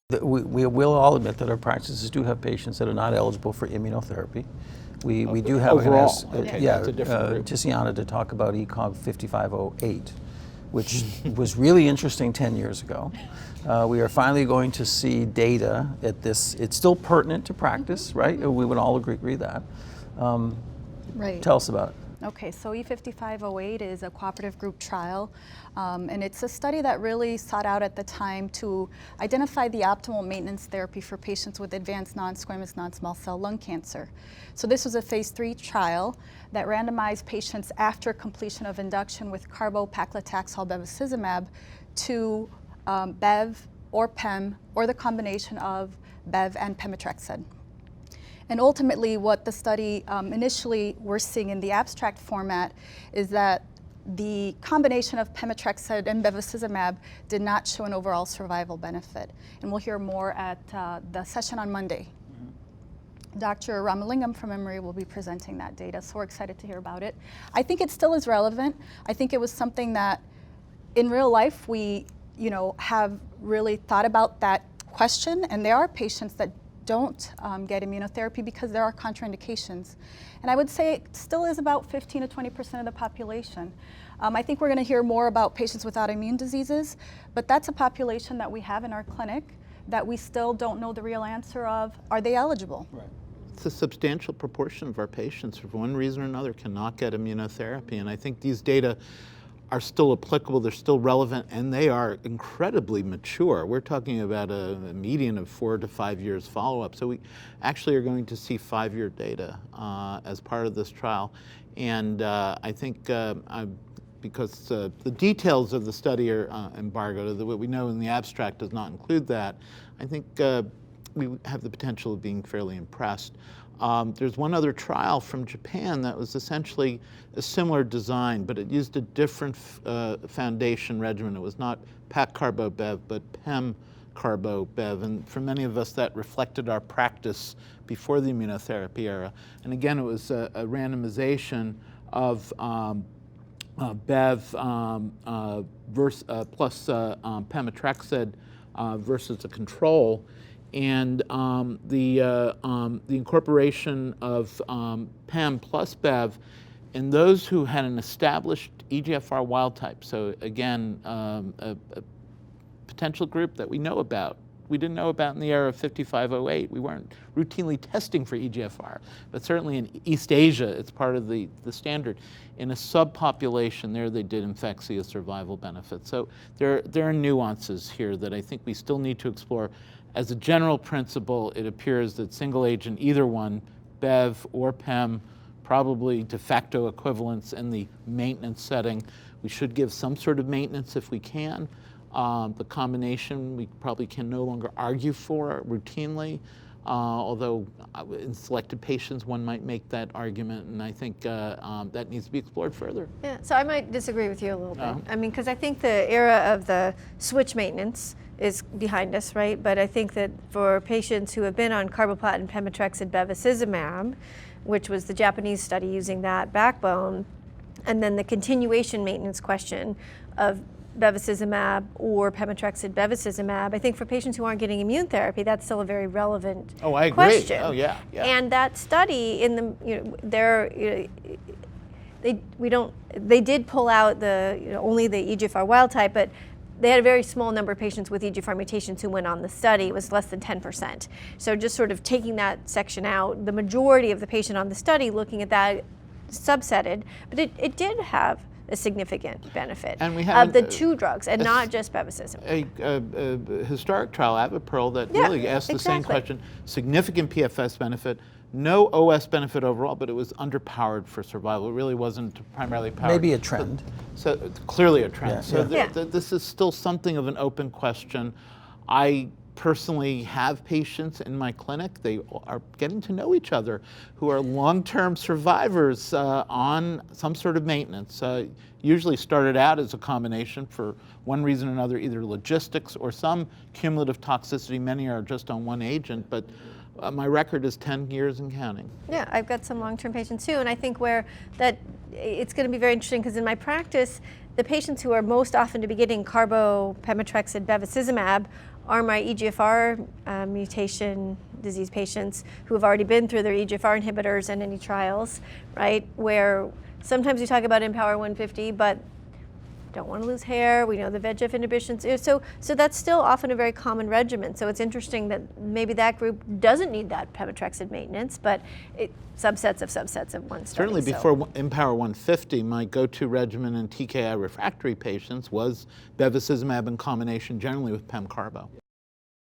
We will all admit that our practices do have patients that are not eligible for immunotherapy. We do have overall. That's a different group. Tiziana to talk about ECOG 5508, which was really interesting 10 years ago. We are finally going to see data at this. It's still pertinent to practice, right? We would all agree that. Right. Tell us about it. Okay, so E5508 is a cooperative group trial, and it's a study that really sought out at the time to identify the optimal maintenance therapy for patients with advanced non-squamous non-small cell lung cancer. So this was a phase 3 trial that randomized patients after completion of induction with carbopaclitaxel bevacizumab to Bev or Pem or the combination of Bev and pemetrexed. And ultimately, what the study initially we're seeing in the abstract format is that the combination of pemetrexed and bevacizumab did not show an overall survival benefit. And we'll hear more at the session on Monday. Dr. Ramalingam from Emory will be presenting that data, so we're excited to hear about it. I think it still is relevant. I think it was something that in real life we have really thought about that question, and there are patients that don't get immunotherapy because there are contraindications. And I would say it still is about 15 to 20% of the population. I think we're going to hear more about patients with autoimmune diseases, but that's a population that we have in our clinic that we still don't know the real answer of, are they eligible? Right. It's a substantial proportion of our patients, for one reason or another, cannot get immunotherapy. And I think these data are still applicable, they're still relevant, and they are incredibly mature. We're talking about a median of 4 to 5 years follow-up. So we actually are going to see 5-year data as part of this trial. And I think because the details of the study are embargoed, what we know in the abstract does not include that, I think we have the potential of being fairly impressed. There's one other trial from Japan that was essentially a similar design, but it used a different foundation regimen. It was not Pac-Carbo-Bev, but Pem-Carbo-Bev. And for many of us, that reflected our practice before the immunotherapy era. And again, it was a randomization of Bev plus pemetrexed versus a control. And the incorporation of PEM plus Bev in those who had an established EGFR wild type. So again, a potential group that we know about. We didn't know about in the era of 5508. We weren't routinely testing for EGFR, but certainly in East Asia, it's part of the standard. In a subpopulation there, they did in fact see a survival benefit. So there are nuances here that I think we still need to explore. As a general principle, it appears that single agent, either one, Bev or Pem, probably de facto equivalents in the maintenance setting. We should give some sort of maintenance if we can. The combination we probably can no longer argue for routinely, although in selected patients one might make that argument, and I think that needs to be explored further. Yeah, so I might disagree with you a little bit. I mean, because I think the era of the switch maintenance is behind us, right? But I think that for patients who have been on carboplatin, pemetrexed, bevacizumab, which was the Japanese study using that backbone, and then the continuation maintenance question of bevacizumab or pemetrexed bevacizumab, I think for patients who aren't getting immune therapy, that's still a very relevant question. Oh, I agree. Oh, yeah. And that study in the, they did pull out the only the EGFR wild type, but they had a very small number of patients with EGFR mutations who went on the study. It was less than 10%. So just sort of taking that section out, the majority of the patient on the study looking at that subsetted, but it did have a significant benefit of the two drugs and not just bevacizumab. A historic trial, Avipril, that really asked the same question, significant PFS benefit, no OS benefit overall, but it was underpowered for survival. It really wasn't primarily powered. Maybe a trend. So it's clearly a trend. Yeah. So this is still something of an open question. I personally have patients in my clinic, they are getting to know each other, who are long-term survivors on some sort of maintenance. Usually started out as a combination for one reason or another, either logistics or some cumulative toxicity. Many are just on one agent, but my record is 10 years and counting. Yeah, I've got some long-term patients too, and I think where that it's going to be very interesting because in my practice, the patients who are most often to be getting carbo, pemetrexed, bevacizumab RMI EGFR mutation disease patients who have already been through their EGFR inhibitors and any trials, right? Where sometimes we talk about Empower 150, but don't want to lose hair. We know the VEGF inhibitions. So that's still often a very common regimen. So it's interesting that maybe that group doesn't need that pemetrexed maintenance, but subsets of one study. Certainly before Empower 150, my go-to regimen in TKI refractory patients was bevacizumab in combination generally with pem-carbo.